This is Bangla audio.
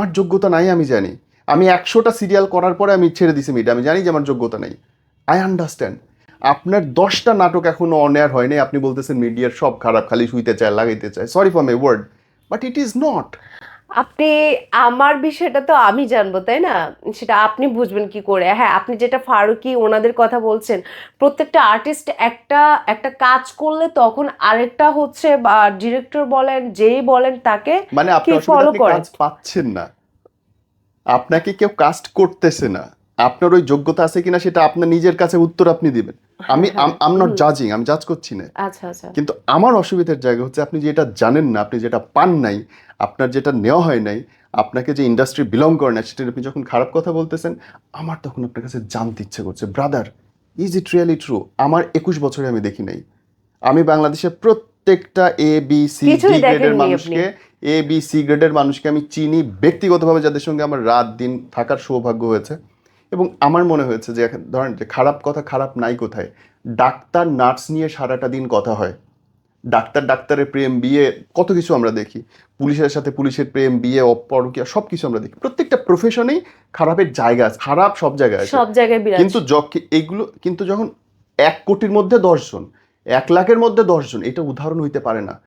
আমার যোগ্যতা নাই আমি জানি। আমি 100টা সিরিয়াল করার পরে আমি ছেড়ে দিছি মিডিয়া, আমি জানি যে আমার যোগ্যতা নাই। I understand. আপনার 10টা নাটক এখনো অন এয়ার হয়নি, আপনি বলতেছেন মিডিয়ার সব খারাপ, খালি শুইতে চায়, লাগাইতে চায়। Sorry for my word, but it is not. আপনি, আমার বিষয়টা তো আমি জানবো তাই না, সেটা আপনি বুঝবেন কি করে? হ্যাঁ, আপনি যেটা ফারুকি ওনাদের কথা বলছেন, প্রত্যেকটা আর্টিস্ট একটা একটা কাজ করলে তখন আরেকটা হচ্ছে, বা ডিরেক্টর বলেন যেই বলেন তাকে মানে কি আপনার অসুবিধা, ফলো আপনি করেন। কাজ পাচ্ছেন না, আপনাকে কেউ কাস্ট করতেছে না। আপনার ওই যোগ্যতা আছে কিনা সেটা আপনার নিজের কাছে উত্তর আপনি দিবেন। আমি হ্যাঁ হ্যাঁ, আম নট হুম। জাজিং, আমি জাজ করছি না। আচ্ছা আচ্ছা। কিন্তু আমার অসুবিধার জায়গা হচ্ছে আপনি যেটা জানেন না, আপনি যেটা পান নাই, আপনার যেটা নেওয়া হয় নাই, আপনাকে যে ইন্ডাস্ট্রি বিলং করে না সেটা আপনি যখন খারাপ কথা বলতেছেন, আমার তখন আপনার কাছে জানতে ইচ্ছে করছে, brother, is it really true? আমার 21 বছরে আমি দেখি নাই। আমি বাংলাদেশের প্রত্যেকটা এ বি সি ডি কিছুই গ্রেডের দেখেননি আপনি। মানুষকে, এ বি সি গ্রেডের মানুষকে আমি চিনি ব্যক্তিগতভাবে, যাদের সঙ্গে আমার রাত দিন থাকার সৌভাগ্য হয়েছে। এবং আমার মনে হয়েছে যে ধরেন যে খারাপ কথা খারাপ নাই কোথায়, ডাক্তার নার্স নিয়ে সারাটা দিন কথা হয়, ডাক্তার ডাক্তারের প্রেম বিয়ে, কত কিছু আমরা দেখি, পুলিশের সাথে পুলিশের প্রেম বিয়ে, পরকীয়া, সব কিছু আমরা দেখি। প্রত্যেকটা প্রফেশনেই খারাপের জায়গা আছে, খারাপ সব জায়গায় আছে। সব জায়গায় বিরাজ। কিন্তু এগুলো কিন্তু যখন 1 কোটির মধ্যে 10 জন, 1 লাখের মধ্যে 10 জন, এটা উদাহরণ হইতে পারে না।